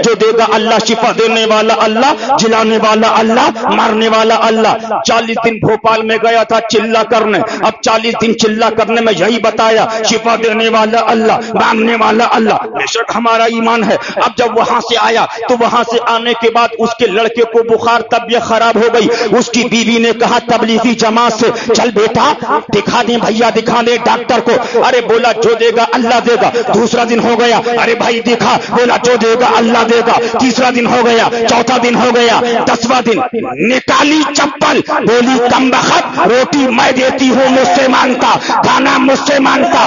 جو دے گا اللہ، شفا دینے والا اللہ، جلانے والا اللہ، مارنے والا اللہ۔ 40 دن بھوپال میں گیا تھا چلا کرنے، اب 40 دن چلا کرنے میں یہی بتایا شفا دینے والا اللہ، مارنے والا اللہ۔ بے شک ہمارا ایمان ہے۔ اب جب وہاں سے آیا تو وہاں سے آنے کے بعد اس کے لڑکے کو بخار، طبیعت خراب ہو گئی۔ اس کی بیوی نے کہا تبلیغی جماعت سے چل بیٹا دکھا دیں، بھیا دکھا دیں ڈاکٹر کو۔ ارے بولا جو دے گا اللہ دے گا۔ دوسرا دن ہو گیا، ارے بھائی دکھا، بولا جو دے گا اللہ دے گا۔ تیسرا دن ہو گیا، چوتھا دن ہو گیا، 10واں دن نکالی چپل، بولی کم بخت، روٹی میں دیتی ہوں مجھ سے مانگتا، کھانا مجھ سے مانگتا،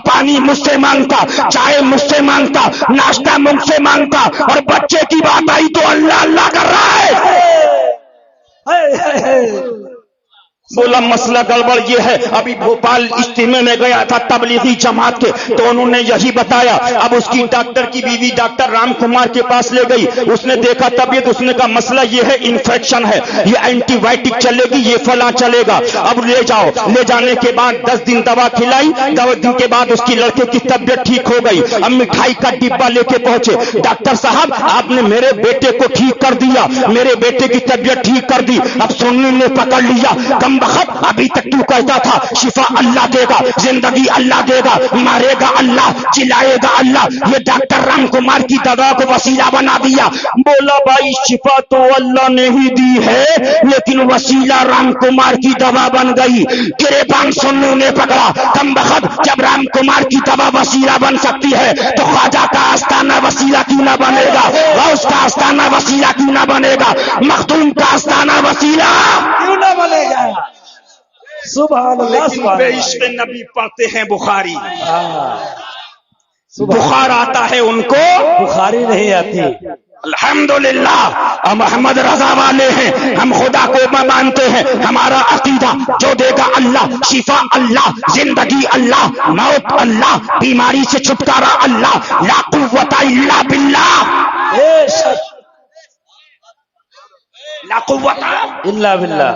پانی مجھ سے مانگتا، چائے مجھ سے مانگتا، ناشتہ مجھ سے مانگتا، اور بچے کی بات آئی تو اللہ اللہ کر رہا ہے۔ بولا مسئلہ گڑبڑ یہ ہے۔ ابھی بھوپال اجتماع میں گیا تھا تبلیغی جماعت کے، تو انہوں نے یہی بتایا۔ اب اس کی ڈاکٹر کی بیوی ڈاکٹر رام کمار کے پاس لے گئی، اس نے دیکھا طبیعت، اس نے کہا مسئلہ یہ ہے انفیکشن ہے، یہ اینٹی بائیوٹک چلے گی، یہ فلاں چلے گا، اب لے جاؤ۔ لے جانے کے بعد 10 دن دوا کھلائی، 10 دن کے بعد اس کی لڑکے کی طبیعت ٹھیک ہو گئی۔ اب مٹھائی کا ڈبہ لے کے پہنچے، ڈاکٹر صاحب آپ نے میرے بیٹے کو ٹھیک کر دیا، میرے بیٹے کی طبیعت ٹھیک کر دی۔ اب سننے نے پکڑ لیا، کم بخت ابھی تک تو کہتا تھا شفا اللہ دے گا، زندگی اللہ دے گا، مارے گا اللہ، چلائے گا اللہ، یہ ڈاکٹر رام کمار کی دوا کو وسیلہ بنا دیا۔ بولا بھائی شفا تو اللہ نے ہی دی ہے، لیکن وسیلہ رام کمار کی دوا بن گئی۔ گریبان سننے نے پکڑا، کم بخت جب رام کمار کی دوا وسیلہ بن سکتی ہے تو خواجہ کا آستانہ وسیلہ کیوں نہ بنے گا، غوث کا آستانہ وسیلہ کیوں نہ بنے گا، مخدوم کا آستانہ وسیلہ کیوں نہ بنے گا۔ سبحان اللہ، سبحان بے اللہ۔ عشق نبی پڑھتے ہیں بخاری، بخار آتا ہے ان کو، بخاری نہیں آتی۔ الحمدللہ ہم محمد رضا والے ہیں، ہم خدا کو مانتے ہیں، ہمارا عقیدہ جو دے گا اللہ، شفا اللہ، زندگی اللہ، موت اللہ، بیماری سے چھٹکارا اللہ، لا قوت الا باللہ، بے شک لا قوت الا باللہ۔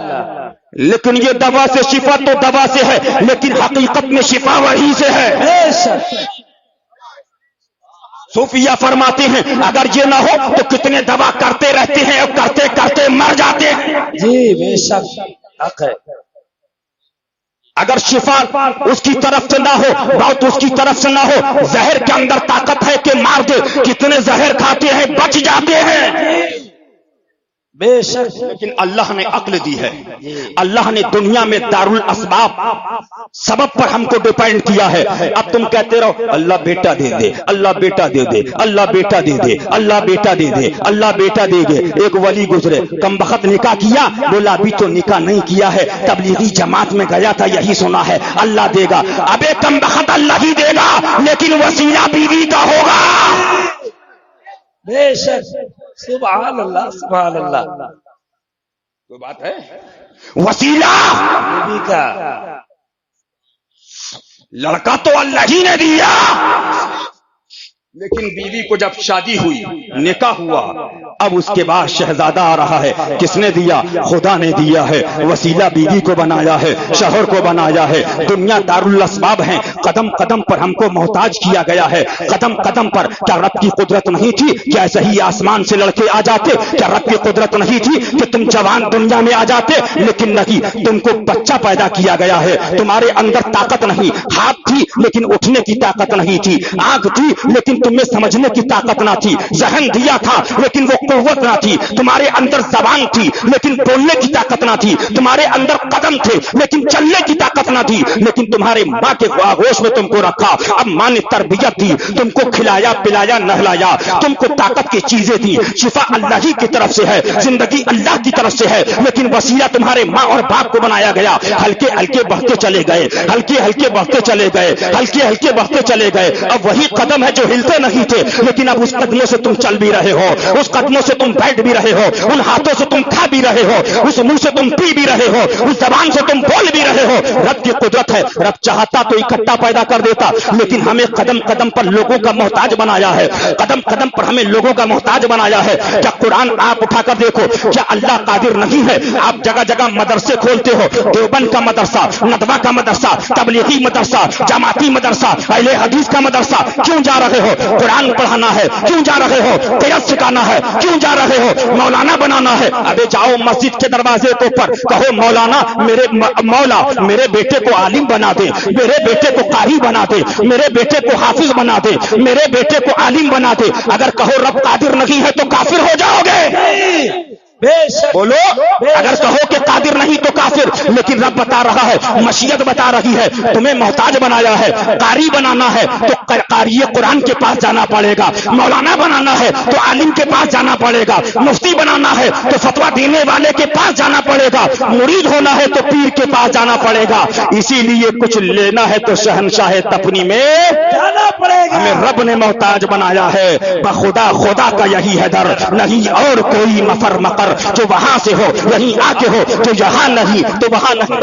لیکن یہ دوا سے شفا تو دوا سے ہے، لیکن حقیقت میں شفا وہی سے ہے۔ بے شک صوفیہ فرماتے ہیں اگر یہ نہ ہو تو کتنے دوا کرتے رہتے ہیں اور کرتے کرتے مر جاتے ہیں۔ جی بے شک حق ہے۔ اگر شفا اس کی طرف سے نہ ہو، موت اس کی طرف سے نہ ہو، زہر کے اندر طاقت ہے کہ مار دے، کتنے زہر کھاتے ہیں بچ جاتے ہیں۔ بے شک لیکن اللہ نے عقل دی ہے، اللہ نے دنیا میں دارالاسباب سبب پر ہم کو ڈیپینڈ کیا ہے۔ اب تم کہتے رہو اللہ بیٹا دے دے، اللہ بیٹا دے دے، اللہ بیٹا دے دے، اللہ بیٹا دے دے، اللہ بیٹا دے دے۔ ایک ولی گزرے، کم بخت نکاح کیا، بولا ابھی تو نکاح نہیں کیا ہے، تبلیغی جماعت میں گیا تھا یہی سنا ہے اللہ دے گا۔ ابے کم بخت اللہ ہی دے گا، لیکن وسیلہ بیوی کا ہوگا۔ بے شک سبحان اللہ، سبحان اللہ۔ کوئی بات ہے؟ وسیلہ بیوی کا لڑکا تو اللہ ہی نے دیا، لیکن بیوی کو جب شادی ہوئی، نکاح ہوا، اب اس کے بعد شہزادہ آ رہا ہے، کس نے دیا؟ خدا نے دیا ہے۔ وسیلہ بیوی کو بنایا ہے، شوہر کو بنایا ہے۔ دنیا دارالاسباب ہیں، قدم قدم پر ہم کو محتاج کیا گیا ہے، قدم قدم پر۔ کیا رب کی قدرت نہیں تھی کہ ایسے ہی آسمان سے لڑکے آ جاتے؟ کیا رب کی قدرت نہیں تھی کہ تم جوان دنیا میں آ جاتے؟ لیکن نہیں، تم کو بچہ پیدا کیا گیا ہے، تمہارے اندر طاقت نہیں، ہاتھ تھی لیکن اٹھنے کی طاقت نہیں تھی، آنکھ تھی لیکن تمہیں سمجھنے کی طاقت نہ تھی، ذہن دیا تھا لیکن وہ قوت نہ تھی، تمہارے اندر زبان تھی لیکن بولنے کی طاقت نہ تھی، تمہارے اندر قدم تھے لیکن چلنے کی طاقت نہ تھی، لیکن تمہارے ماں کے آغوش میں تم کو رکھا۔ اب ماں نے تربیت دی، تم کو کھلایا پلایا نہلایا، تم کو طاقت کی چیزیں دی۔ شفا اللہ ہی کی طرف سے ہے، زندگی اللہ کی طرف سے ہے، لیکن وسیلہ تمہارے ماں اور باپ کو بنایا گیا۔ ہلکے ہلکے بڑھتے چلے گئے، ہلکے ہلکے بڑھتے چلے گئے، ہلکے ہلکے بڑھتے چلے گئے۔ اب وہی قدم ہے جو ہلتے نہیں تھے، لیکن اب اس قدموں سے تم چل بھی رہے ہو، اس قدموں سے تم بیٹھ بھی رہے ہو، ان ہاتھوں سے تم کھا بھی رہے ہو، اس منہ سے تم پی بھی رہے ہو، اس زبان سے تم بول بھی رہے ہو۔ رب کی قدرت ہے، رب چاہتا تو اکٹھا پیدا کر دیتا، لیکن ہمیں قدم قدم پر لوگوں کا محتاج بنایا ہے، قدم قدم پر ہمیں لوگوں کا محتاج بنایا ہے. کیا قرآن آپ اٹھا کر دیکھو, کیا اللہ قادر نہیں ہے؟ آپ جگہ جگہ مدرسے کھولتے ہو, دیوبند کا مدرسہ, ندوہ کا مدرسہ, تبلیغی مدرسہ, جماعتی مدرسہ, اہل حدیث کا مدرسہ, کیوں جا رہے ہو؟ قرآن پڑھانا ہے, کیوں جا رہے ہو؟ قیاس سکھانا ہے, کیوں جا رہے ہو؟ مولانا بنانا ہے. ابے جاؤ مسجد کے دروازے کے اوپر کہو مولانا میرے مولا میرے بیٹے کو عالم بنا دے, میرے بیٹے کو قاری بنا دے, میرے بیٹے کو حافظ بنا دے, میرے بیٹے کو عالم بنا دے. اگر کہو رب قادر نہیں ہے تو کافر ہو جاؤ گے. بے شک بولو, اگر کہو کہ قادر نہیں تو کافر. لیکن رب بتا رہا ہے, مشیت بتا رہی ہے, تمہیں محتاج بنایا ہے. قاری بنانا ہے تو قاری قرآن کے پاس جانا پڑے گا, مولانا بنانا ہے تو عالم کے پاس جانا پڑے گا, مفتی بنانا ہے تو فتوا دینے والے کے پاس جانا پڑے گا, مرید ہونا ہے تو پیر کے پاس جانا پڑے گا. اسی لیے کچھ لینا ہے تو شہنشاہ تپنی میں جانا پڑے گا. ہمیں رب نے محتاج بنایا ہے. بخدا خدا کا یہی ہے در, نہیں اور کوئی مفر مقر. جو وہاں سے ہو یہیں آ کے ہو, جو یہاں نہیں تو وہاں نہیں.